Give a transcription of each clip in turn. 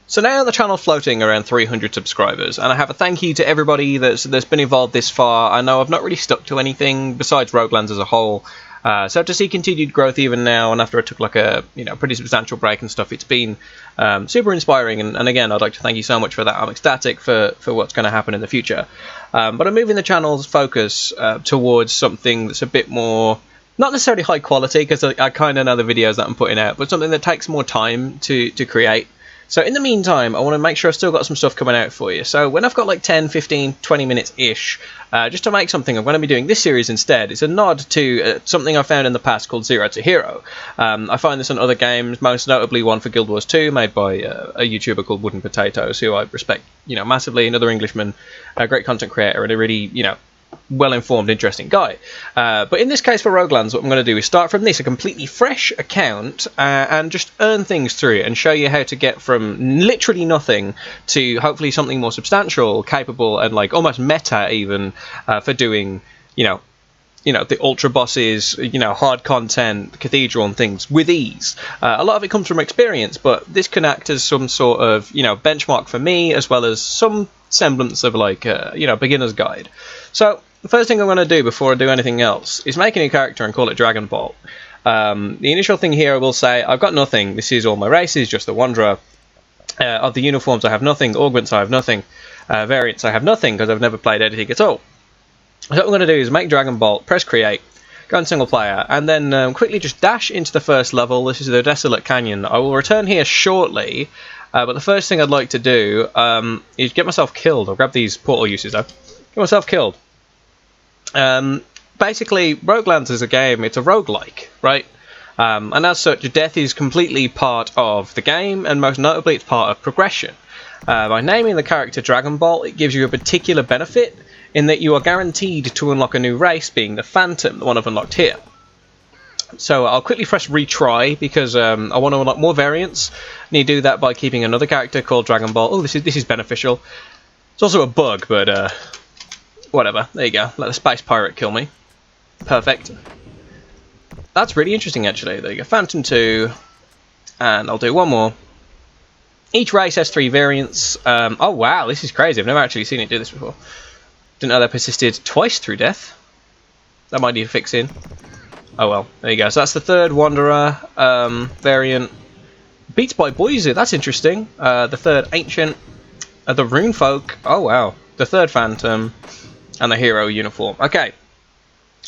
So now the channel floating around 300 subscribers, and I have a thank you to everybody that's been involved this far. I know I've not really stuck to anything besides Roguelands as a whole, so to see continued growth even now, and after I took like a pretty substantial break and stuff, it's been super inspiring. And again, I'd like to thank you so much for that. I'm ecstatic for what's going to happen in the future. But I'm moving the channel's focus towards something that's a bit more, not necessarily high quality, because I kind of know the videos that I'm putting out, but something that takes more time to create. So in the meantime, I want to make sure I've still got some stuff coming out for you. So when I've got like 10, 15, 20 minutes-ish, just to make something, I'm going to be doing this series instead. It's a nod to something I found in the past called Zero to Hero. I find this on other games, most notably one for Guild Wars 2, made by a YouTuber called Wooden Potatoes, who I respect, massively, another Englishman, a great content creator, and a really, well-informed, interesting guy. But in this case for Roguelands, what I'm going to do is start from this, a completely fresh account, and just earn things through it and show you how to get from literally nothing to hopefully something more substantial, capable, and like almost meta even, for doing, the ultra bosses, hard content, cathedral and things with ease. A lot of it comes from experience, but this can act as some sort of, benchmark for me, as well as some semblance of like, beginner's guide. So the first thing I'm going to do before I do anything else is make a new character and call it Dragon Bolt. The initial thing here I will say, I've got nothing. This is all my races, just the Wanderer. Of the uniforms I have nothing, augments I have nothing, variants I have nothing, because I've never played anything at all. So what I'm going to do is make Dragon Bolt, press create, go in single player, and then quickly just dash into the first level. This is the Desolate Canyon. I will return here shortly, but the first thing I'd like to do is get myself killed. I'll grab these portal uses though. Get myself killed. Basically, Roguelands is a game, it's a roguelike, right? And as such, death is completely part of the game, and most notably it's part of progression. By naming the character Dragon Bolt, it gives you a particular benefit in that you are guaranteed to unlock a new race, being the Phantom, the one I've unlocked here. So I'll quickly press retry because I want to unlock more variants, and you do that by keeping another character called Dragon Bolt. Oh, this is beneficial. It's also a bug, but whatever. There you go. Let the space pirate kill me. Perfect. That's really interesting, actually. There you go. Phantom 2, and I'll do one more. Each race has 3 variants. Oh wow, this is crazy. I've never actually seen it do this before. Didn't know they persisted twice through death. That might need fixing. Oh well, there you go. So that's the third Wanderer variant. Beats by Boizu, that's interesting. The third Ancient. The Rune Folk. Oh wow. The third Phantom. And the Hero uniform. Okay.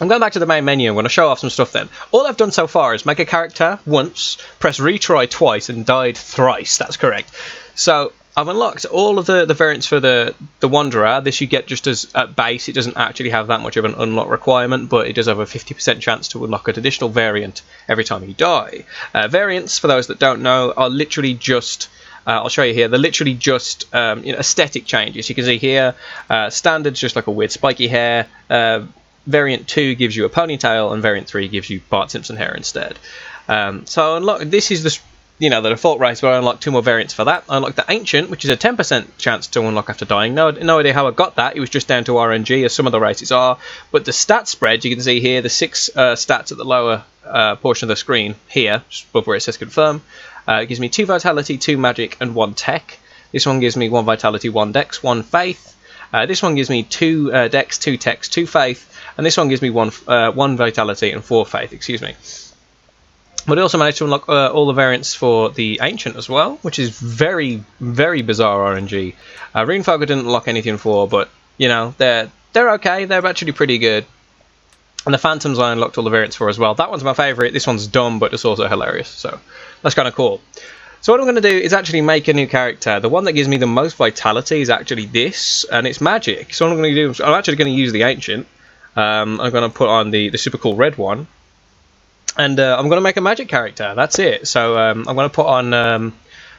I'm going back to the main menu. I'm going to show off some stuff then. All I've done so far is make a character once, press retry twice, and died thrice. That's correct. So I've unlocked all of the variants for the Wanderer. This you get just as at base. It doesn't actually have that much of an unlock requirement, but it does have a 50% chance to unlock an additional variant every time you die. Variants, for those that don't know, are literally just... I'll show you here. They're literally just aesthetic changes. You can see here, standard's just like a weird spiky hair. Variant 2 gives you a ponytail, and Variant 3 gives you Bart Simpson hair instead. So unlock. This is the default race, but I unlocked 2 more variants for that. I unlocked the Ancient, which is a 10% chance to unlock after dying. No idea how I got that. It was just down to RNG, as some of the races are. But the stat spread, you can see here, the 6 stats at the lower portion of the screen here, just above where it says confirm. It gives me 2 Vitality, 2 Magic, and 1 Tech. This one gives me 1 Vitality, 1 Dex, 1 Faith. This one gives me 2 Dex, 2 Techs, 2 Faith. And this one gives me 1 Vitality and 4 Faith, excuse me. But I also managed to unlock all the variants for the Ancient as well, which is very, very bizarre RNG. Rune Folk I didn't unlock anything for, but, they're okay. They're actually pretty good. And the Phantoms I unlocked all the variants for as well. That one's my favourite. This one's dumb, but it's also hilarious. So that's kind of cool. So what I'm going to do is actually make a new character. The one that gives me the most vitality is actually this, and it's magic. So what I'm going to do, I'm actually going to use the Ancient. I'm going to put on the super cool red one. And I'm going to make a magic character. That's it. So I'm going to put on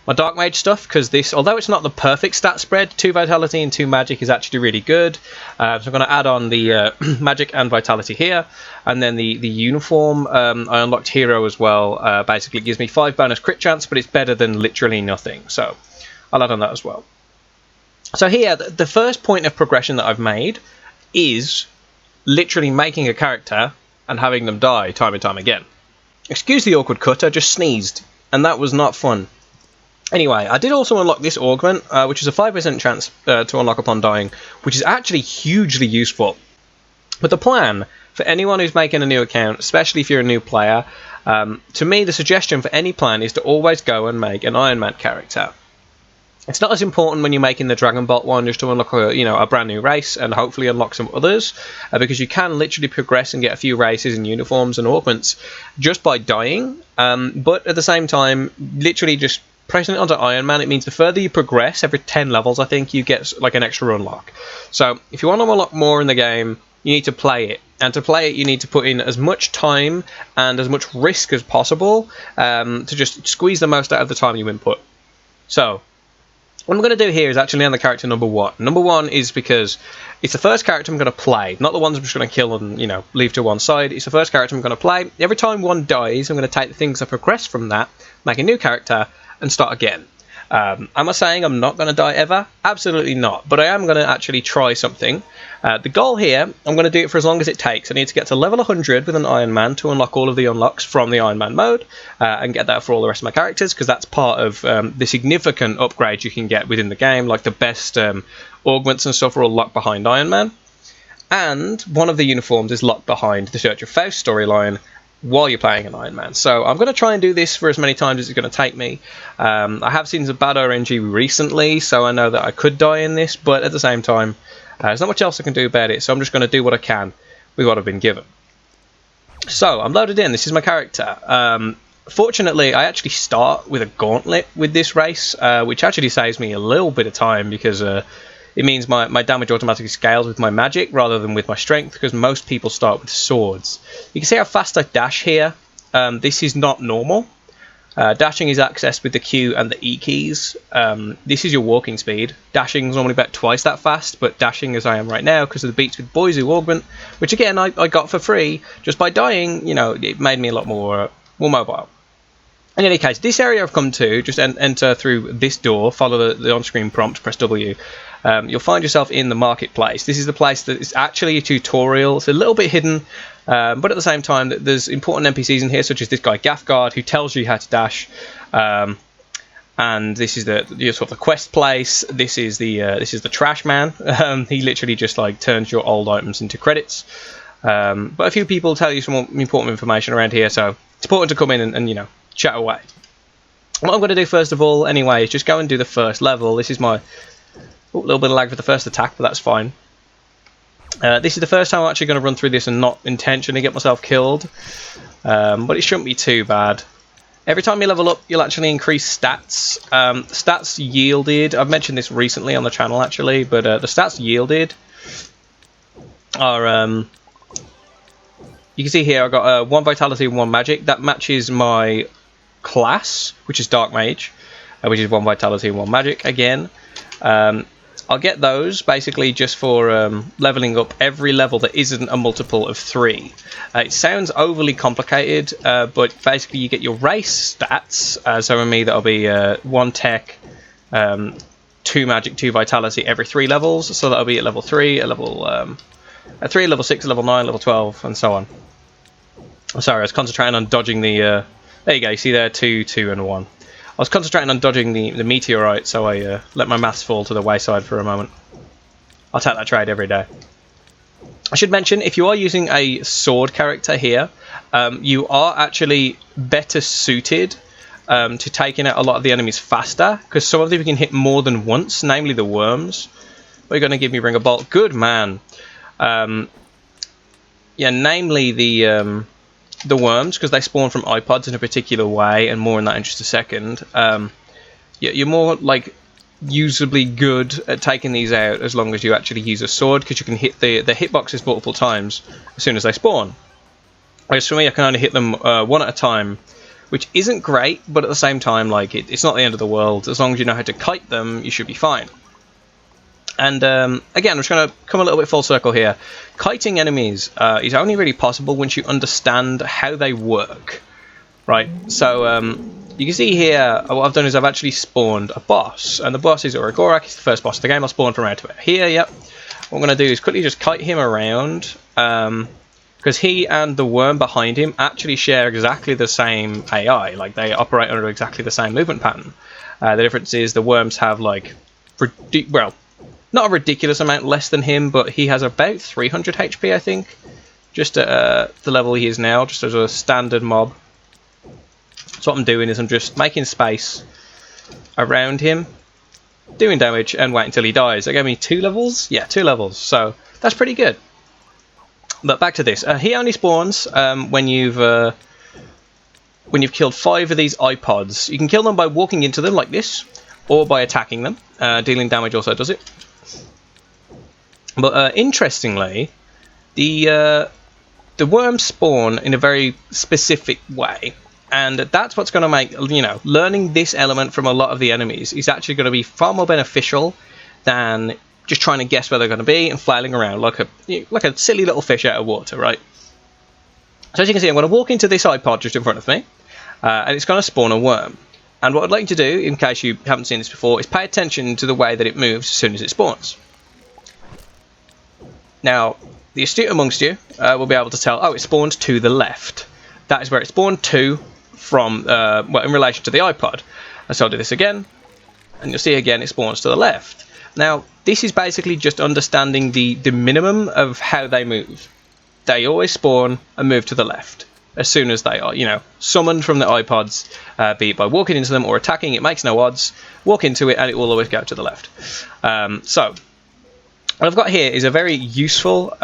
my Dark Mage stuff, because this, although it's not the perfect stat spread, 2 Vitality and 2 Magic is actually really good. So I'm going to add on the Magic and Vitality here. And then the uniform, I unlocked Hero as well. Basically it gives me 5 bonus crit chance, but it's better than literally nothing. So I'll add on that as well. So here, the first point of progression that I've made is literally making a character and having them die time and time again. Excuse the awkward cut, I just sneezed, and that was not fun. Anyway, I did also unlock this augment, which is a 5% chance to unlock upon dying, which is actually hugely useful. But the plan for anyone who's making a new account, especially if you're a new player, to me the suggestion for any plan is to always go and make an Iron Man character. It's not as important when you're making the Dragon Ball one just to unlock a brand new race and hopefully unlock some others, because you can literally progress and get a few races and uniforms and augments just by dying. But at the same time, literally just pressing it onto Iron Man, it means the further you progress, every 10 levels I think, you get like an extra unlock. So if you want to unlock more in the game, you need to play it. And to play it, you need to put in as much time and as much risk as possible to just squeeze the most out of the time you input. So what I'm going to do here is actually on the character number 1. Number 1 is because it's the first character I'm going to play, not the ones I'm just going to kill and leave to one side. It's the first character I'm going to play. Every time one dies, I'm going to take the things I progress from that, make a new character, and start again. Am I saying I'm not going to die ever? Absolutely not. But I am going to actually try something. The goal here, I'm going to do it for as long as it takes. I need to get to level 100 with an Iron Man to unlock all of the unlocks from the Iron Man mode and get that for all the rest of my characters, because that's part of the significant upgrades you can get within the game, like the best augments and stuff are all locked behind Iron Man. And one of the uniforms is locked behind the Search of Faust storyline while you're playing an Iron Man. So I'm going to try and do this for as many times as it's going to take me. I have seen some bad RNG recently, so I know that I could die in this, but at the same time, there's not much else I can do about it, so I'm just going to do what I can with what I've been given. So I'm loaded in. This is my character. Fortunately, I actually start with a gauntlet with this race, which actually saves me a little bit of time, because it means my damage automatically scales with my magic rather than with my strength, because most people start with swords. You can see how fast I dash here. This is not normal. Dashing is accessed with the Q and the E keys. This is your walking speed. Dashing is normally about twice that fast, but dashing as I am right now because of the Beats with Boizu augment, which again I got for free just by dying. It made me a lot more mobile. In any case, this area I've come to, just enter through this door, follow the on-screen prompt, press W. You'll find yourself in the marketplace. This is the place that is actually a tutorial. It's a little bit hidden, but at the same time, there's important NPCs in here, such as this guy Gaffguard, who tells you how to dash. And this is the sort of the quest place. This is the trash man. He literally just turns your old items into credits. But a few people tell you some more important information around here, so it's important to come in and chat away. What I'm going to do first of all, anyway, is just go and do the first level. This is my little bit of lag for the first attack, but that's fine. This is the first time I'm actually going to run through this and not intentionally get myself killed, but it shouldn't be too bad. Every time you level up, you'll actually increase stats. Stats yielded, I've mentioned this recently on the channel actually, but the stats yielded are, you can see here I've got 1 vitality and 1 magic. That matches my class, which is Dark Mage, which is 1 vitality and 1 magic again. I'll get those basically just for leveling up every level that isn't a multiple of 3. It sounds overly complicated, but basically you get your race stats. So for me that'll be 1 tech, 2 magic, 2 vitality every 3 levels. So that'll be at level 3, at level 3, level 6, level 9, level 12, and so on. I'm sorry, I was concentrating on dodging the... there you go, you see there, 2, 2, and 1. I was concentrating on dodging the meteorite, so I let my maths fall to the wayside for a moment. I'll take that trade every day. I should mention, if you are using a sword character here, you are actually better suited to taking out a lot of the enemies faster, because some of them you can hit more than once, namely the worms. What are you going to give me, Ring of Bolt? Good man. Yeah, namely the worms, because they spawn from iPods in a particular way, and more on that in just a second. You're more usably good at taking these out as long as you actually use a sword, because you can hit the hitboxes multiple times as soon as they spawn. Whereas for me, I can only hit them 1 at a time, which isn't great, but at the same time, it's not the end of the world. As long as you know how to kite them, you should be fine. And again, I'm just going to come a little bit full circle here. Kiting enemies is only really possible once you understand how they work, right? So you can see here, what I've done is I've actually spawned a boss, and the boss is Uragorak. He's the first boss of the game. I'll spawn from around to here. Yep. What I'm going to do is quickly just kite him around, because he and the worm behind him actually share exactly the same AI. They operate under exactly the same movement pattern. The difference is the worms have like, well, not a ridiculous amount less than him, but he has about 300 HP, I think, just at the level he is now, just as a standard mob. So what I'm doing is I'm just making space around him, doing damage, and wait until he dies. That gave me 2 levels? Yeah, 2 levels, so that's pretty good. But back to this. He only spawns when you've killed 5 of these iPods. You can kill them by walking into them like this, or by attacking them. Dealing damage also does it. But interestingly, the worms spawn in a very specific way, and that's what's going to make, you know, learning this element from a lot of the enemies is actually going to be far more beneficial than just trying to guess where they're going to be and flailing around like a silly little fish out of water, right? So as you can see, I'm going to walk into this iPod just in front of me, and it's going to spawn a worm. And what I'd like you to do, in case you haven't seen this before, is pay attention to the way that it moves as soon as it spawns. Now, the astute amongst you will be able to tell, oh, it spawned to the left. That is where it spawned to from, well, in relation to the iPod. And so I'll do this again, and you'll see again it spawns to the left. Now, this is basically just understanding the minimum of how they move. They always spawn and move to the left as soon as they are, you know, summoned from the iPods, be it by walking into them or attacking. It makes no odds. Walk into it and it will always go to the left. So what I've got here is a very useful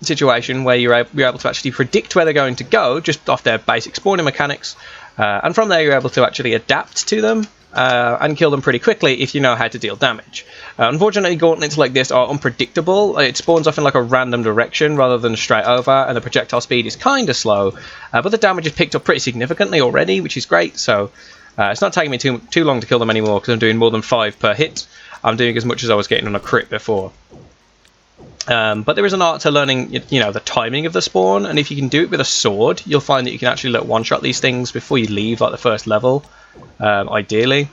situation where you're able to actually predict where they're going to go just off their basic spawning mechanics, and from there you're able to actually adapt to them and kill them pretty quickly if you know how to deal damage. Unfortunately, gauntlets like this are unpredictable. It spawns off in like a random direction rather than straight over, and the projectile speed is kind of slow, but the damage is picked up pretty significantly already, which is great. So it's not taking me too long to kill them anymore because I'm doing more than 5 per hit. I'm doing as much as I was getting on a crit before. But there is an art to learning, you know, the timing of the spawn, and if you can do it with a sword, you'll find that you can actually like one-shot these things before you leave like the first level, ideally,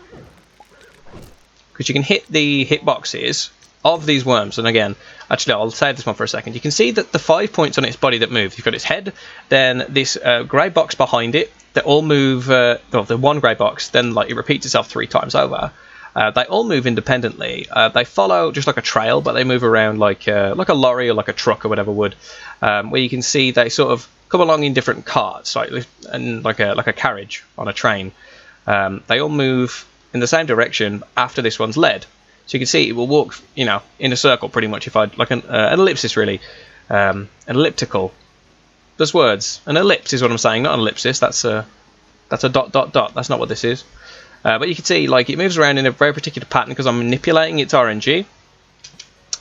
because you can hit the hitboxes of these worms. And again, actually, I'll save this one for a second. You can see that the 5 points on its body that move. You've got its head, then this grey box behind it. They all move. Well, the one grey box, then like it repeats itself 3 times over. They all move independently. They follow just like a trail, but they move around like a lorry or like a truck or whatever would. Where you can see they sort of come along in different carts, and like a carriage on a train. They all move in the same direction after this one's led. So you can see it will walk, you know, in a circle pretty much. If I'd like an ellipsis, really, an elliptical. There's words. An ellipse is what I'm saying, not an ellipsis. That's a dot dot dot. That's not what this is. But you can see, like, it moves around in a very particular pattern because I'm manipulating its RNG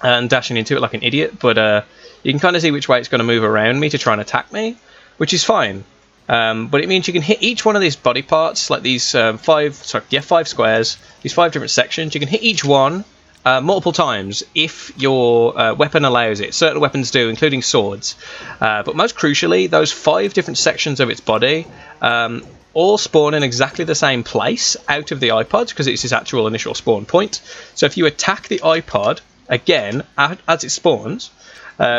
and dashing into it like an idiot. But you can kind of see which way it's going to move around me to try and attack me, which is fine. But it means you can hit each one of these body parts, like these 5 squares, these 5 different sections. You can hit each one multiple times if your weapon allows it. Certain weapons do, including swords. But most crucially, those 5 different sections of its body all spawn in exactly the same place out of the iPods because it's its actual initial spawn point. So if you attack the iPod again as it spawns,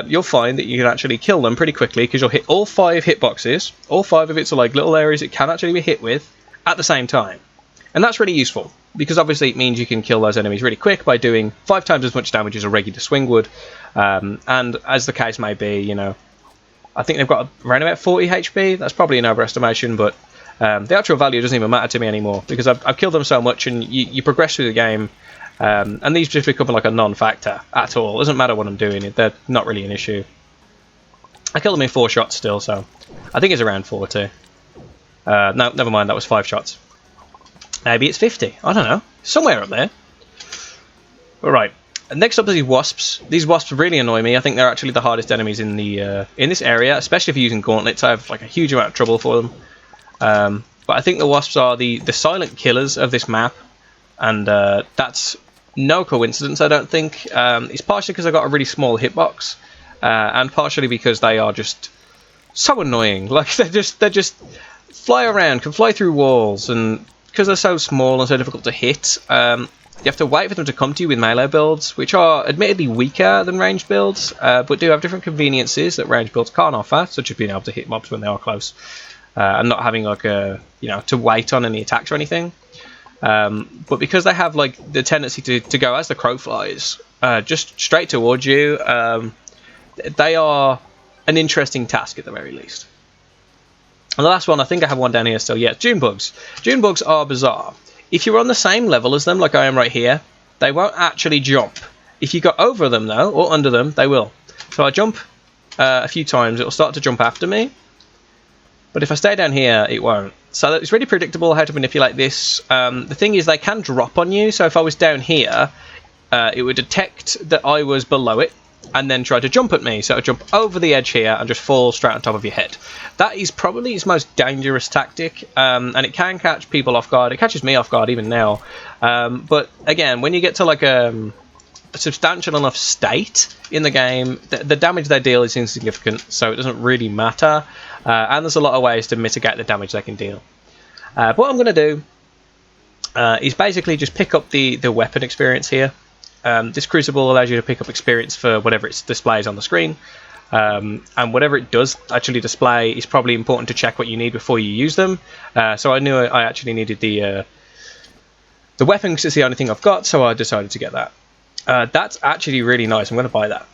you'll find that you can actually kill them pretty quickly because you'll hit all 5 hitboxes. All 5 of its are like little areas it can actually be hit with at the same time. And that's really useful because obviously it means you can kill those enemies really quick by doing 5 times as much damage as a regular swing would. And as the case may be, you know, I think they've got around about 40 HP. That's probably an overestimation, but the actual value doesn't even matter to me anymore because I've killed them so much, and you progress through the game, and these just become like a non-factor at all. It doesn't matter what I'm doing; they're not really an issue. I killed them in 4 shots still, so I think it's around 40. No, never mind. That was 5 shots. Maybe it's 50. I don't know. Somewhere up there. All right. Next up are these wasps. These wasps really annoy me. I think they're actually the hardest enemies in this area, especially if you're using gauntlets. I have like a huge amount of trouble for them. But I think the wasps are the silent killers of this map, and that's no coincidence, I don't think. It's partially because I've got a really small hitbox, and partially because they are just so annoying. Like they just fly around, can fly through walls, and because they're so small and so difficult to hit, you have to wait for them to come to you with melee builds, which are admittedly weaker than ranged builds, but do have different conveniences that ranged builds can't offer, such as being able to hit mobs when they are close. And not having like to wait on any attacks or anything. But because they have like the tendency to go as the crow flies, just straight towards you, they are an interesting task at the very least. And the last one, I think I have one down here still. Yeah, June bugs. June bugs are bizarre. If you're on the same level as them, like I am right here, they won't actually jump. If you go over them though, or under them, they will. So I jump a few times, it will start to jump after me. But if I stay down here, it won't. So it's really predictable how to manipulate this. The thing is, they can drop on you. So if I was down here, it would detect that I was below it and then try to jump at me. So it would jump over the edge here and just fall straight on top of your head. That is probably its most dangerous tactic, and it can catch people off guard. It catches me off guard even now. But again, when you get to like a substantial enough state in the game, the damage they deal is insignificant, so it doesn't really matter. And there's a lot of ways to mitigate the damage they can deal. What I'm going to do is basically just pick up the weapon experience here. This crucible allows you to pick up experience for whatever it displays on the screen, and whatever it does actually display is probably important to check what you need before you use them. So I knew I actually needed the weapon because it's the only thing I've got, so I decided to get that. That's actually really nice. I'm going to buy that.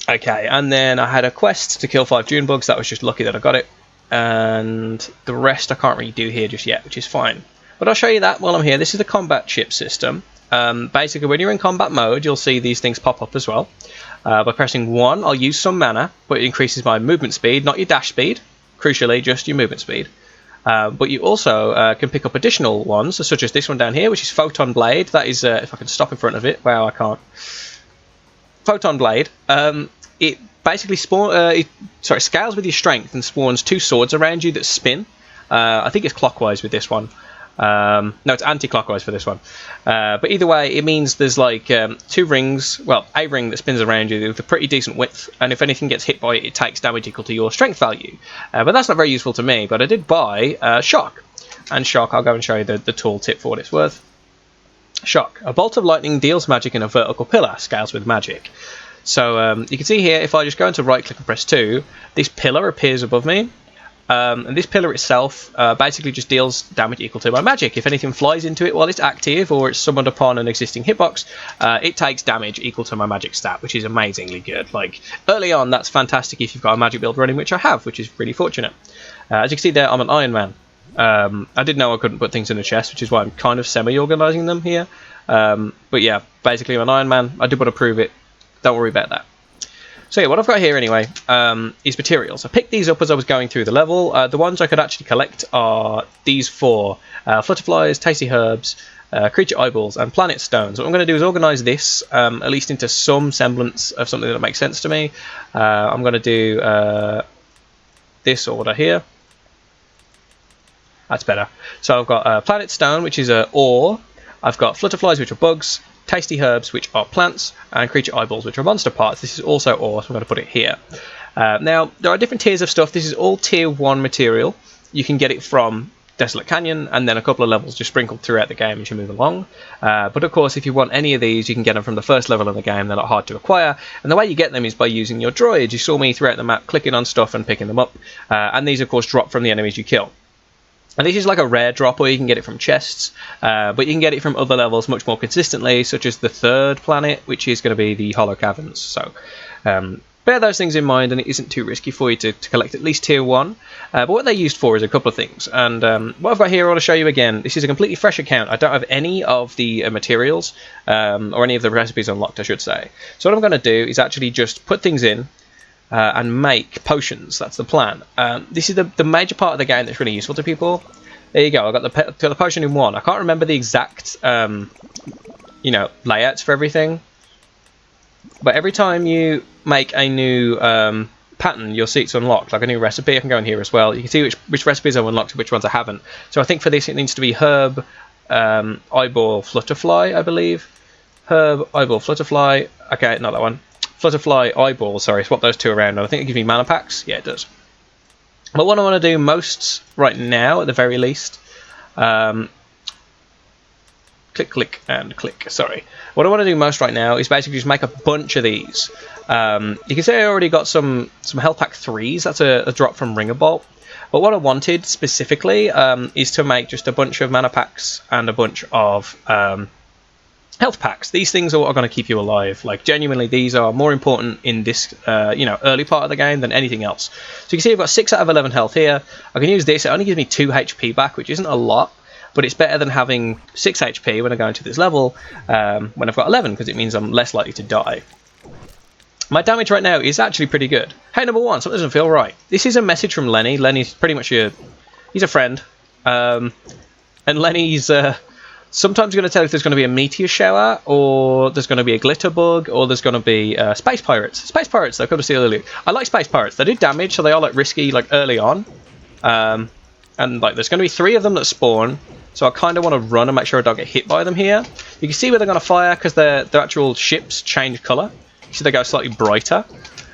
Okay, and then I had a quest to kill 5 June bugs. That was just lucky that I got it. And the rest I can't really do here just yet, which is fine. But I'll show you that while I'm here. This is the combat chip system. Basically, when you're in combat mode, you'll see these things pop up as well. By pressing 1, I'll use some mana, but it increases my movement speed, not your dash speed. Crucially, just your movement speed. But you also can pick up additional ones, such as this one down here, which is Photon Blade. That is, if I can stop in front of it. Wow, I can't. Photon Blade. It basically scales with your strength and spawns 2 swords around you that spin. I think it's clockwise with this one. No, it's anti-clockwise for this one. But either way, it means there's like 2 rings, well, a ring that spins around you with a pretty decent width, and if anything gets hit by it, it takes damage equal to your strength value. But that's not very useful to me, but I did buy Shock. And Shock, I'll go and show you the tool tip for what it's worth. Shock. A bolt of lightning deals magic in a vertical pillar, scales with magic. So you can see here, if I just go into right click and press 2, this pillar appears above me. And this pillar itself basically just deals damage equal to my magic. If anything flies into it while it's active or it's summoned upon an existing hitbox, it takes damage equal to my magic stat, which is amazingly good. Like, early on, that's fantastic if you've got a magic build running, which I have, which is really fortunate. As you can see there, I'm an Iron Man. I did know I couldn't put things in the chest, which is why I'm kind of semi-organising them here. But yeah, basically I'm an Iron Man. I did want to prove it. Don't worry about that. So yeah, what I've got here anyway is materials. I picked these up as I was going through the level. The ones I could actually collect are these 4. Flutterflies, tasty herbs, creature eyeballs, and planet stones. What I'm going to do is organise this, at least into some semblance of something that makes sense to me. I'm going to do this order here. That's better. So I've got planet stone, which is ore. I've got flutterflies, which are bugs. Tasty herbs, which are plants, and creature eyeballs, which are monster parts. This is also ore, so I'm going to put it here. Now, there are different tiers of stuff. This is all tier 1 material. You can get it from Desolate Canyon, and then a couple of levels just sprinkled throughout the game as you move along. But of course, if you want any of these, you can get them from the first level of the game. They're not hard to acquire, and the way you get them is by using your droids. You saw me throughout the map clicking on stuff and picking them up, and these, of course, drop from the enemies you kill. And this is like a rare drop, or you can get it from chests, but you can get it from other levels much more consistently, such as the 3rd planet, which is going to be the Hollow Caverns. So bear those things in mind, and it isn't too risky for you to collect at least tier 1. But what they're used for is a couple of things. And what I've got here I want to show you again. This is a completely fresh account. I don't have any of the materials, or any of the recipes unlocked, I should say. So what I'm going to do is actually just put things in, and make potions. That's the plan. This is the major part of the game that's really useful to people. There you go. I got the potion in 1. I can't remember the exact layouts for everything, but every time you make a new pattern, you'll see it's unlocked, like a new recipe. I can go in here as well. You can see which recipes I've unlocked and which ones I haven't. So I think for this it needs to be herb, eyeball, flutterfly, I believe. Herb, eyeball, flutterfly. Okay, not that one. Flutterfly, eyeball, sorry, swap those 2 around. I think it gives me mana packs. Yeah, it does. But what I want to do most right now, at the very least, click, click, and click, sorry. What I want to do most right now is basically just make a bunch of these. You can see I already got some health pack 3s. That's a drop from Ring of Bolt. But what I wanted specifically is to make just a bunch of mana packs and a bunch of health packs. These things are what are going to keep you alive. Like, genuinely, these are more important in this early part of the game than anything else. So you can see I've got 6 out of 11 health here. I can use this. It only gives me 2 HP back, which isn't a lot, but it's better than having 6 HP when I go into this level when I've got 11, because it means I'm less likely to die. My damage right now is actually pretty good. Hey, number 1, something doesn't feel right. This is a message from Lenny. Lenny's pretty much he's a friend. And Lenny's sometimes going to tell if there's going to be a meteor shower, or there's going to be a glitter bug, or there's going to be space pirates. Space pirates, they'll come to steal the loot. I like space pirates. They do damage, so they are like risky like early on. And like there's going to be 3 of them that spawn, so I kind of want to run and make sure I don't get hit by them here. You can see where they're going to fire because their actual ships change colour. So they go slightly brighter.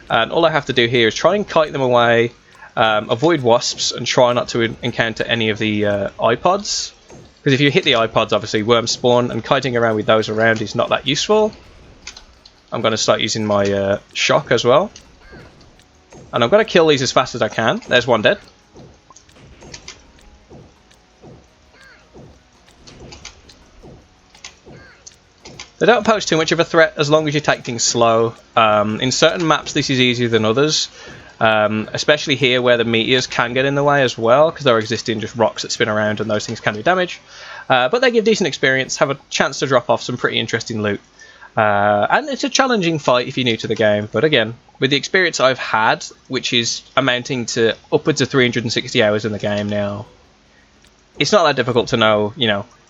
And all I have to do here is try and kite them away, avoid wasps, and try not to encounter any of the iPods. Because if you hit the iPods, obviously worms spawn, and kiting around with those around is not that useful. I'm going to start using my shock as well. And I'm going to kill these as fast as I can. There's one dead. They don't pose too much of a threat as long as you take things slow. In certain maps this is easier than others. Especially here where the meteors can get in the way as well, because they're existing just rocks that spin around and those things can do damage. But they give decent experience, have a chance to drop off some pretty interesting loot. And it's a challenging fight if you're new to the game, but again, with the experience I've had, which is amounting to upwards of 360 hours in the game now, it's not that difficult to know,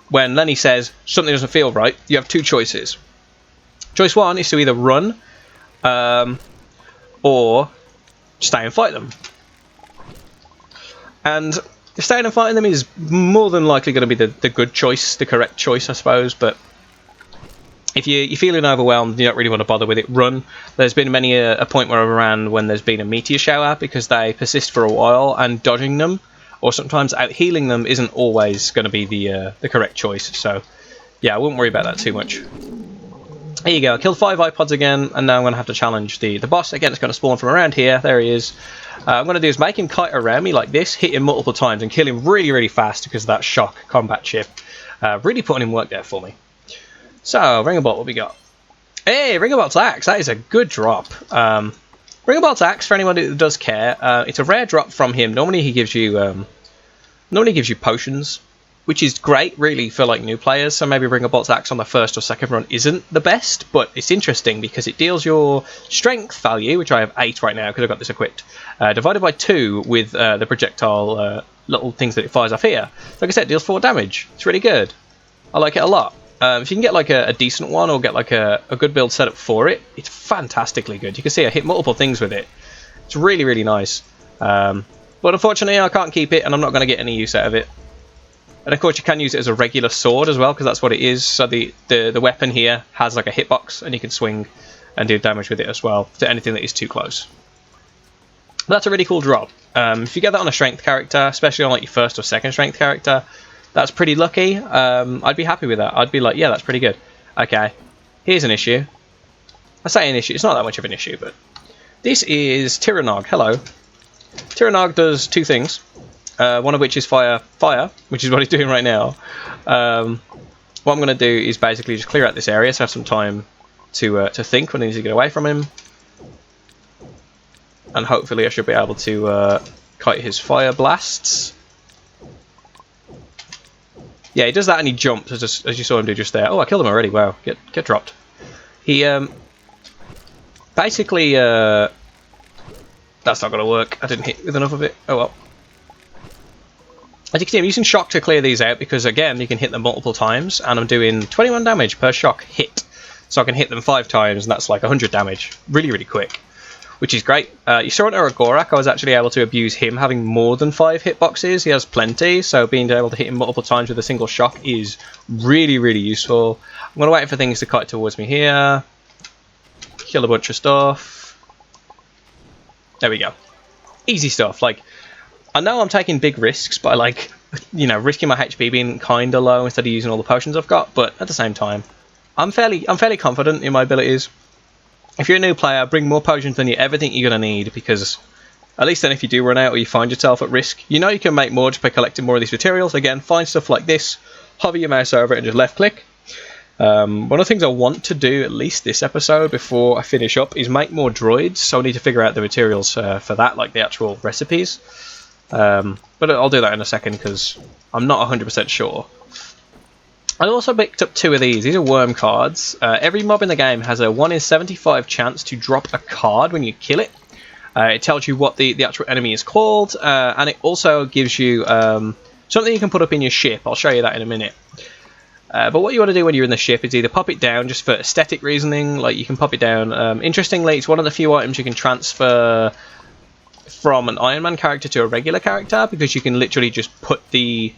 when Lenny says something doesn't feel right, you have 2 choices. Choice 1 is to either run, or stay and fight them. And staying and fighting them is more than likely going to be the good choice, the correct choice, I suppose. But if you're feeling overwhelmed, you don't really want to bother with it, run. There's been many a point where I've ran when there's been a meteor shower, because they persist for a while, and dodging them or sometimes out healing them isn't always going to be the correct choice. So yeah, I wouldn't worry about that too much. There you go, I killed 5 iPods again, and now I'm going to have to challenge the boss. Again, it's going to spawn from around here. There he is. What I'm going to do is make him kite around me like this, hit him multiple times, and kill him really, really fast because of that shock combat chip. Really putting in work there for me. So, Ringabolt, what we got? Hey, Ringabolt's Axe. That is a good drop. Ringabolt's Axe, for anyone who does care, it's a rare drop from him. Normally he gives you potions, which is great, really, for like new players. So maybe Ringabolt's Axe on the first or second run isn't the best, but it's interesting because it deals your strength value, which I have 8 right now because I've got this equipped, divided by 2 with the projectile little things that it fires off here. Like I said, it deals 4 damage. It's really good. I like it a lot. If you can get like a decent one, or get like a good build set up for it, it's fantastically good. You can see I hit multiple things with it. It's really, really nice. But unfortunately I can't keep it, and I'm not going to get any use out of it. And of course you can use it as a regular sword as well, because that's what it is. So the weapon here has like a hitbox, and you can swing and do damage with it as well to anything that is too close. But that's a really cool drop. If you get that on a strength character, especially on like your first or second strength character, that's pretty lucky. I'd be happy with that. I'd be like, yeah, that's pretty good. Okay, here's an issue. I say an issue, it's not that much of an issue, but this is Tyrannog. Hello. Tyrannog does 2 things. One of which is fire, which is what he's doing right now. What I'm going to do is basically just clear out this area, so I have some time to think when I need to get away from him. And hopefully I should be able to kite his fire blasts. Yeah, he does that and he jumps, as you saw him do just there. Oh, I killed him already. Wow, get dropped. He basically that's not going to work. I didn't hit with enough of it. Oh well. As you can see, I'm using shock to clear these out because, again, you can hit them multiple times, and I'm doing 21 damage per shock hit. So I can hit them 5 times, and that's like 100 damage. Really, really quick, which is great. You saw on Aragorak, I was actually able to abuse him having more than 5 hitboxes. He has plenty, so being able to hit him multiple times with a single shock is really, really useful. I'm going to wait for things to kite towards me here. Kill a bunch of stuff. There we go. Easy stuff. Like, I know I'm taking big risks by, like, risking my HP being kinda low instead of using all the potions I've got, but at the same time, I'm fairly confident in my abilities. If you're a new player, bring more potions than you ever think you're gonna need, because At least then if you do run out or you find yourself at risk, you know you can make more just by collecting more of these materials. Again, find stuff like this, hover your mouse over it and just left click. One of the things I want to do, at least this episode, before I finish up, is make more droids, so I need to figure out the materials for that, like the actual recipes. But I'll do that in a second, because I'm not 100% sure. I also picked up 2 of these. These are worm cards. Every mob in the game has a 1 in 75 chance to drop a card when you kill it. It tells you what the actual enemy is called, and it also gives you something you can put up in your ship. I'll show you that in a minute. But what you want to do when you're in the ship is either pop it down just for aesthetic reasoning, like you can pop it down. Interestingly, it's one of the few items you can transfer from an Iron Man character to a regular character, because you can literally just put the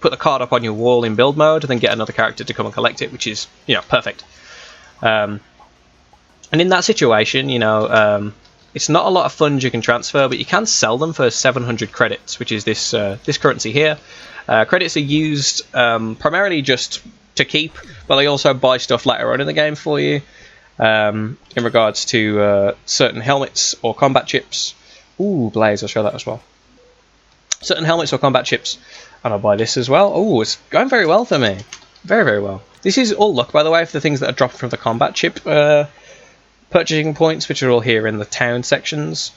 card up on your wall in build mode and then get another character to come and collect it, which is, you know, perfect. And in that situation, you know, it's not a lot of funds you can transfer, but you can sell them for 700 credits, which is this currency here. Credits are used primarily just to keep, but they also buy stuff later on in the game for you, in regards to certain helmets or combat chips. Ooh, Blaze, I'll show that as well. Certain helmets or combat chips, and I'll buy this as well. Ooh, it's going very well for me. Very, very well. This is all luck, by the way, for the things that are dropping from the combat chip purchasing points, which are all here in the town sections.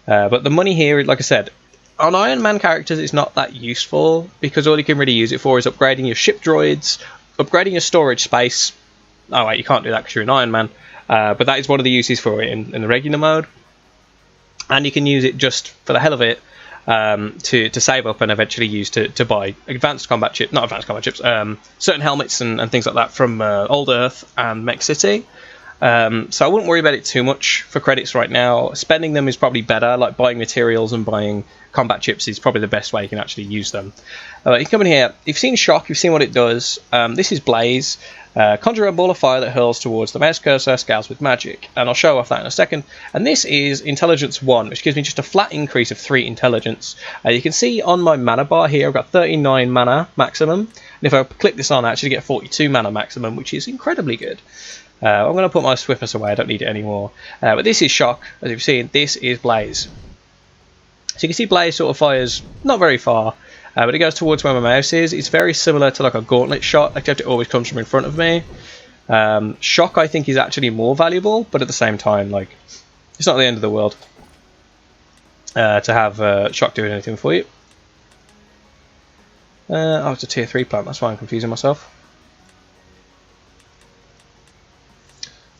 But the money here, like I said, on Iron Man characters, it's not that useful, because all you can really use it for is upgrading your ship droids, upgrading your storage space. Oh wait, you can't do that because you're an Iron Man, but that is one of the uses for it in the regular mode. And you can use it just for the hell of it, to save up and eventually use to buy advanced combat chips, not advanced combat chips, certain helmets and things like that from Old Earth and Mech City. So I wouldn't worry about it too much for credits right now. Spending them is probably better, like buying materials and buying combat chips is probably the best way you can actually use them. You come in here, you've seen Shock, you've seen what it does. This is Blaze. Conjure a ball of fire that hurls towards the mouse cursor, scales with magic, and I'll show off that in a second. And this is Intelligence 1, which gives me just a flat increase of 3 intelligence. You can see on my mana bar here, I've got 39 mana maximum, and if I click this on, I actually get 42 mana maximum, which is incredibly good. I'm going to put my swiftness away, I don't need it anymore. But this is Shock, as you've seen, this is Blaze. So you can see Blaze sort of fires not very far, but it goes towards where my mouse is. It's very similar to like a gauntlet shot, except it always comes from in front of me. Shock, I think, is actually more valuable, but at the same time, like, it's not the end of the world to have Shock doing anything for you. Oh, it's a tier 3 plant, that's why I'm confusing myself.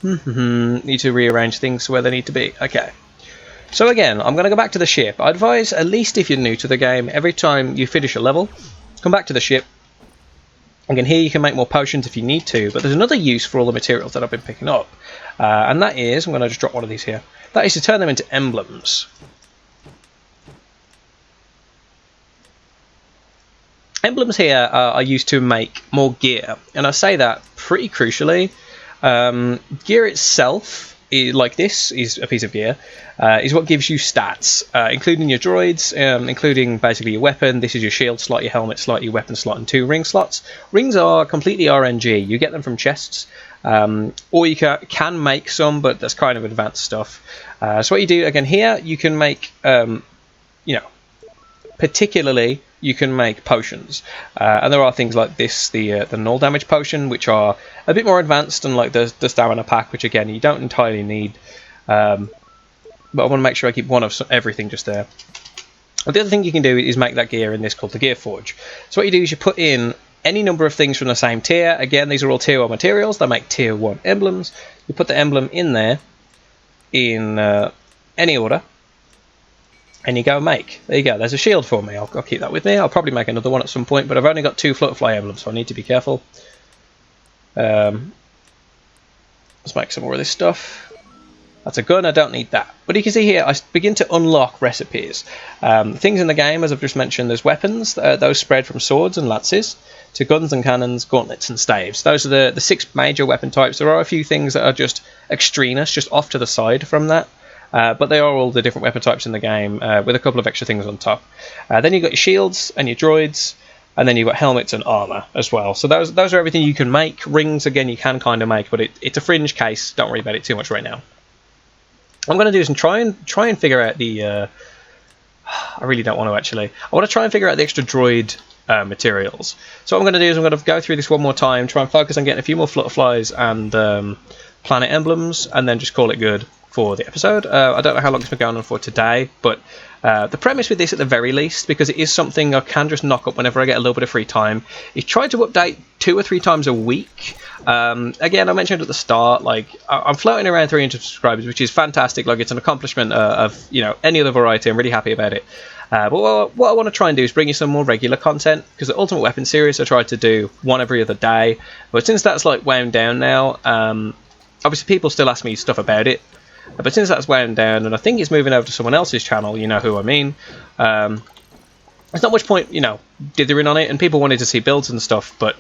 Need to rearrange things to where they need to be. Okay. So again, I'm going to go back to the ship. I advise, at least if you're new to the game, every time you finish a level, come back to the ship. Again, here you can make more potions if you need to, but there's another use for all the materials that I've been picking up. And that is, I'm going to just drop one of these here, that is to turn them into emblems. Emblems here are used to make more gear, and I say that pretty crucially. Gear itself, like this, is a piece of gear, is what gives you stats, including your droids, including basically your weapon. This is your shield slot, your helmet slot, your weapon slot, and 2 ring slots. Rings are completely RNG. You get them from chests, or you can make some, but that's kind of advanced stuff. So what you do, again, here, you can make, particularly, you can make potions, and there are things like this, the null damage potion, which are a bit more advanced, and like the stamina pack, which again you don't entirely need, but I want to make sure I keep one of everything just there. But the other thing you can do is make that gear in this called the Gear Forge. So what you do is you put in any number of things from the same tier. Again, these are all tier 1 materials, they make tier 1 emblems. You put the emblem in there in any order, and you go make. There you go, there's a shield for me. I'll keep that with me. I'll probably make another one at some point, but I've only got 2 Flutterfly emblems, so I need to be careful. Let's make some more of this stuff. That's a gun, I don't need that. But you can see here, I begin to unlock recipes. Things in the game, as I've just mentioned, there's weapons. Those spread from swords and lances to guns and cannons, gauntlets and staves. Those are the 6 major weapon types. There are a few things that are just extraneous, just off to the side from that. But they are all the different weapon types in the game, with a couple of extra things on top. Then you've got your shields and your droids, and then you've got helmets and armour as well. So those are everything you can make. Rings, again, you can kind of make, but it's a fringe case. Don't worry about it too much right now. I'm going to do is try and figure out the. I really don't want to actually. I want to try and figure out the extra droid materials. So what I'm going to do is I'm going to go through this one more time, try and focus on getting a few more flutterflies and planet emblems, and then just call it good for the episode. I don't know how long it's been going on for today, but the premise with this at the very least, because it is something I can just knock up whenever I get a little bit of free time, is try to update 2 or 3 times a week. Again, I mentioned at the start, like I'm floating around 300 subscribers, which is fantastic. Like it's an accomplishment of any other variety. I'm really happy about it. But what I want to try and do is bring you some more regular content, because the Ultimate Weapon series I tried to do one every other day, but since that's like wound down now, obviously people still ask me stuff about it, but since that's wound down and I think it's moving over to someone else's channel, you know who I mean, there's not much point dithering on it, and people wanted to see builds and stuff, but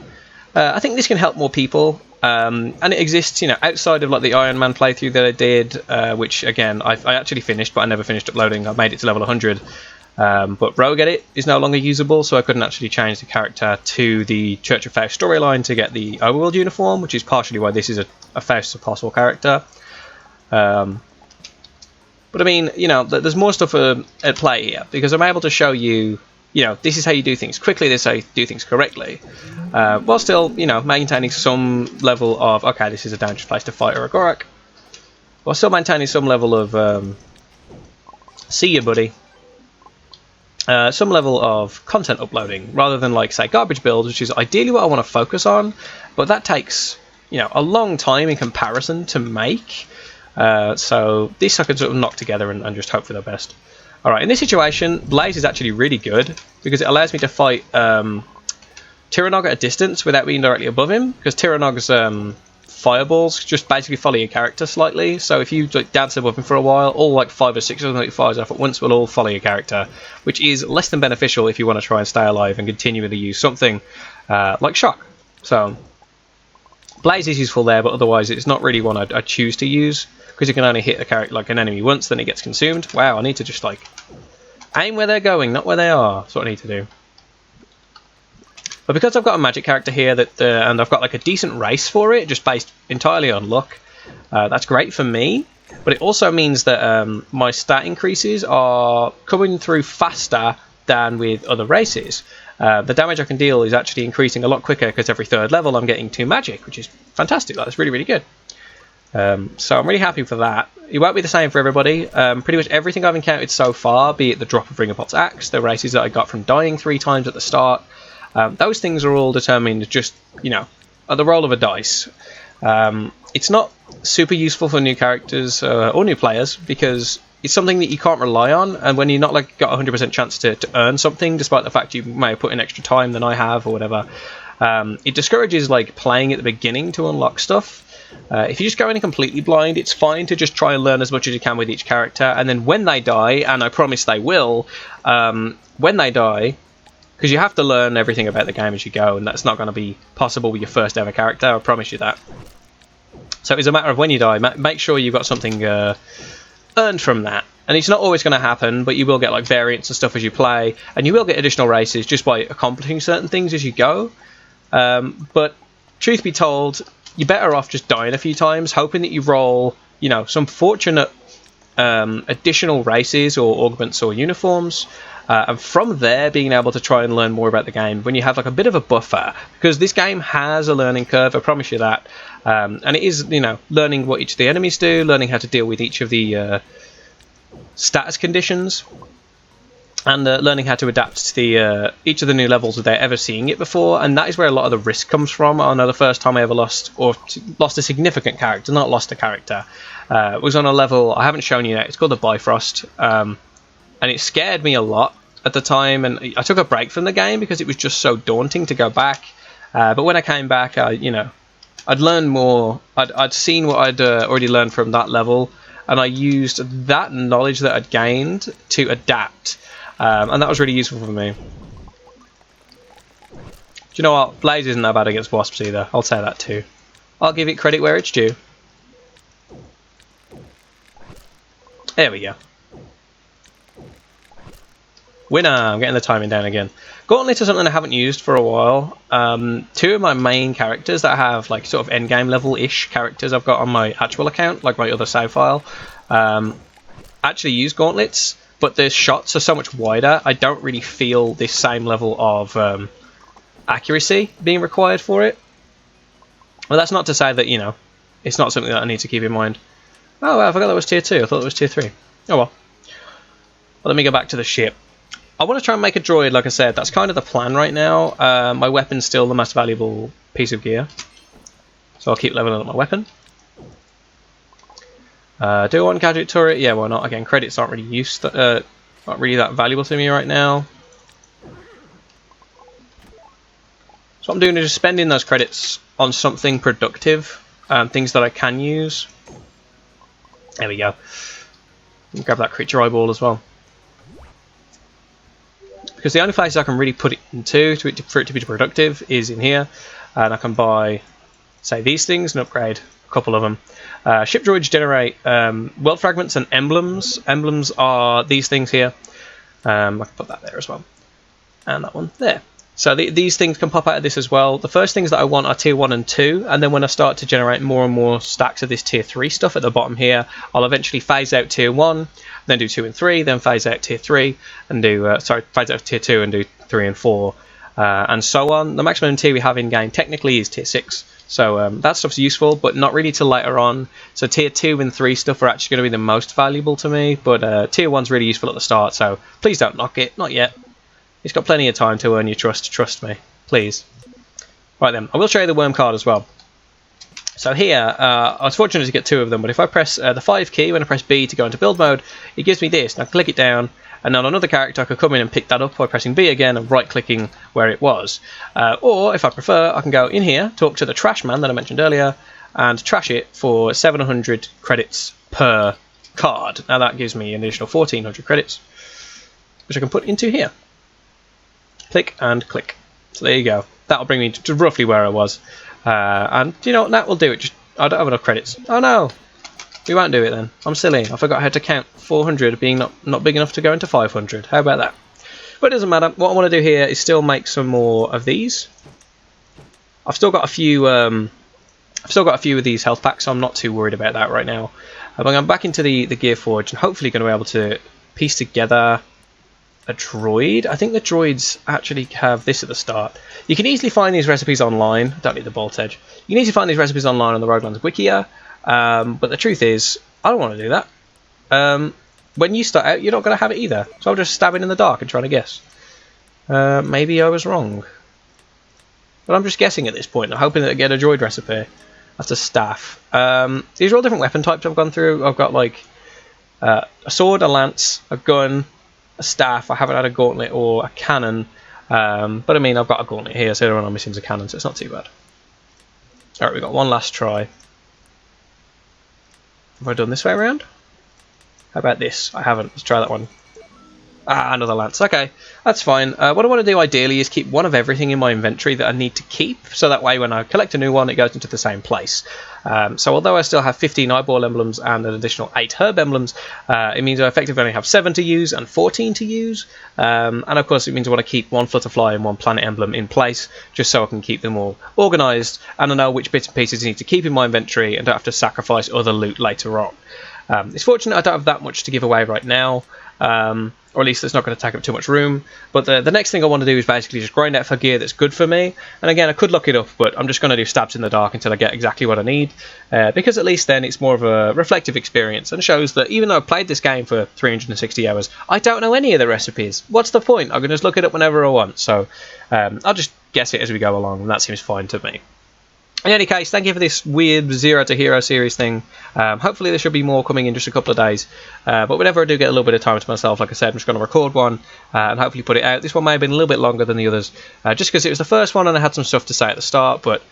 I think this can help more people, and it exists outside of like the Iron Man playthrough that I did, which again I actually finished, but I never finished uploading. I made it to level 100. But Rogue Edit is no longer usable, so I couldn't actually change the character to the Church of Faust storyline to get the Overworld uniform, which is partially why this is a Faust Apostle character. But I mean, there's more stuff at play here, because I'm able to show you, this is how you do things quickly, this is how you do things correctly, while still, maintaining some level of, okay, this is a dangerous place to fight or a Gorak, while still maintaining some level of, see you, buddy. Some level of content uploading, rather than like say garbage builds, which is ideally what I want to focus on, but that takes a long time in comparison to make. So this I can sort of knock together and just hope for the best. Alright, in this situation, Blaze is actually really good, because it allows me to fight Tyrannog at a distance without being directly above him, because Tyranog's fireballs just basically follow your character slightly, so if you like dance above him for a while, all like 5 or 6 of them that fires off at once will all follow your character, which is less than beneficial if you want to try and stay alive and continually use something like shock. So Blaze is useful there, but otherwise it's not really one I choose to use, because you can only hit a character like an enemy once, then it gets consumed. Wow, I need to just like aim where they're going, not where they are. That's what I need to do. But because I've got a magic character here and I've got like a decent race for it, just based entirely on luck, that's great for me. But it also means that my stat increases are coming through faster than with other races. The damage I can deal is actually increasing a lot quicker, because every 3rd level I'm getting 2 magic, which is fantastic. That's really, really good. So I'm really happy for that. It won't be the same for everybody. Pretty much everything I've encountered so far, be it the drop of Ringapot's axe, the races that I got from dying 3 times at the start, those things are all determined just, at the roll of a dice. It's not super useful for new characters or new players, because it's something that you can't rely on, and when you're not like got a 100% chance to earn something, despite the fact you may have put in extra time than I have or whatever, it discourages like playing at the beginning to unlock stuff. If you just go in completely blind, it's fine to just try and learn as much as you can with each character, and then when they die, and I promise they will, when they die, because you have to learn everything about the game as you go, and that's not going to be possible with your first ever character, I promise you that. So it's a matter of when you die, make sure you've got something earned from that. And it's not always going to happen, but you will get like variants and stuff as you play, and you will get additional races just by accomplishing certain things as you go. But truth be told, you're better off just dying a few times, hoping that you roll, some fortunate additional races or augments or uniforms, and from there being able to try and learn more about the game when you have like a bit of a buffer, because this game has a learning curve, I promise you that, and it is learning what each of the enemies do, learning how to deal with each of the status conditions, and learning how to adapt to the each of the new levels without ever seeing it before. And that is where a lot of the risk comes from. I know the first time I ever lost a significant character, not lost a character, was on a level I haven't shown you yet. It's called the Bifrost, and it scared me a lot at the time, and I took a break from the game because it was just so daunting to go back. But when I came back, I'd learned more. I'd seen what I'd already learned from that level, and I used that knowledge that I'd gained to adapt. And that was really useful for me. Do you know what? Blaze isn't that bad against wasps either. I'll say that too. I'll give it credit where it's due. There we go. Winner! I'm getting the timing down again. Gauntlets are something I haven't used for a while. Two of my main characters that have like sort of endgame level-ish characters I've got on my actual account, like my other save file, actually use gauntlets, but the shots are so much wider, I don't really feel this same level of accuracy being required for it. Well, that's not to say that, you know, it's not something that I need to keep in mind. Oh, well, I forgot that was tier 2. I thought it was tier 3. Oh, well. Well, let me go back to the ship. I want to try and make a droid, like I said. That's kind of the plan right now. My weapon's still the most valuable piece of gear. So I'll keep leveling up my weapon. Do I want gadget turret? Yeah, why not? Again, credits aren't really not really that valuable to me right now. So what I'm doing is just spending those credits on something productive, things that I can use. There we go. Grab that creature eyeball as well. Because the only place I can really put it into for it to be productive is in here. And I can buy, say, these things and upgrade a couple of them. Ship droids generate world fragments and emblems. Emblems are these things here. I can put that there as well. And that one there. So these things can pop out of this as well. The first things that I want are tier 1 and 2, and then when I start to generate more and more stacks of this tier 3 stuff at the bottom here, I'll eventually phase out tier 1, then do 2 and 3, then phase out tier 3, and do, phase out tier 2 and do 3 and 4, and so on. The maximum tier we have in game technically is tier 6, so that stuff's useful, but not really till later on. So tier 2 and 3 stuff are actually going to be the most valuable to me, but tier 1's really useful at the start, so please don't knock it, not yet. It's got plenty of time to earn your trust me, please. Right then, I will show you the worm card as well. So here, I was fortunate to get 2 of them, but if I press the 5 key, when I press B to go into build mode, it gives me this. Now click it down, and on another character I could come in and pick that up by pressing B again and right-clicking where it was. Or, if I prefer, I can go in here, talk to the trash man that I mentioned earlier, and trash it for 700 credits per card. Now that gives me an additional 1400 credits, which I can put into here. Click and click. So there you go. That'll bring me to roughly where I was. And you know what, that will do it. I don't have enough credits. Oh no! We won't do it then. I'm silly. I forgot how to count 400 being not big enough to go into 500. How about that? But it doesn't matter. What I want to do here is still make some more of these. I've still got a few of these health packs, so I'm not too worried about that right now. I'm going back into the Gear Forge and hopefully going to be able to piece together a droid. I think the droids actually have this at the start. You can easily find these recipes online. Don't need the bolt edge. You can easily find these recipes online on the Roguelands Wikia, but the truth is, I don't want to do that. When you start out, you're not going to have it either. So I'll just stab it in the dark and try to guess. Maybe I was wrong. But I'm just guessing at this point. I'm hoping that I get a droid recipe. That's a staff. These are all different weapon types I've gone through. I've got like a sword, a lance, a gun, a staff. I haven't had a gauntlet or a cannon, but I mean I've got a gauntlet here, so the only one I'm missing is a cannon, so it's not too bad. Alright, we've got one last try. Have I done this way around? How about this? I haven't. Let's try that one. Ah, another lance. Okay, that's fine. What I want to do ideally is keep one of everything in my inventory that I need to keep, so that way when I collect a new one, it goes into the same place. So although I still have 15 eyeball emblems and an additional 8 herb emblems, it means I effectively only have 7 to use and 14 to use. And of course it means I want to keep one flutterfly and one planet emblem in place, just so I can keep them all organised, and I know which bits and pieces I need to keep in my inventory and don't have to sacrifice other loot later on. It's fortunate I don't have that much to give away right now, or at least it's not going to take up too much room. But the next thing I want to do is basically just grind out for gear that's good for me. And again, I could look it up, but I'm just going to do stabs in the dark until I get exactly what I need, because at least then it's more of a reflective experience and shows that even though I've played this game for 360 hours, I don't know any of the recipes. What's the point? I can just look it up whenever I want. So I'll just guess it as we go along, and that seems fine to me. In any case, thank you for this weird Zero to Hero series thing. Hopefully there should be more coming in just a couple of days. But whenever I do get a little bit of time to myself, like I said, I'm just going to record one and hopefully put it out. This one may have been a little bit longer than the others, just because it was the first one and I had some stuff to say at the start. But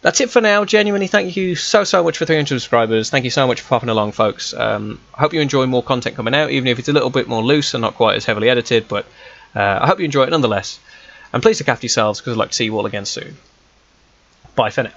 that's it for now. Genuinely, thank you so much for 300 subscribers. Thank you so much for popping along, folks. I hope you enjoy more content coming out, even if it's a little bit more loose and not quite as heavily edited. But I hope you enjoy it nonetheless. And please look after yourselves, because I'd like to see you all again soon. Bye for now.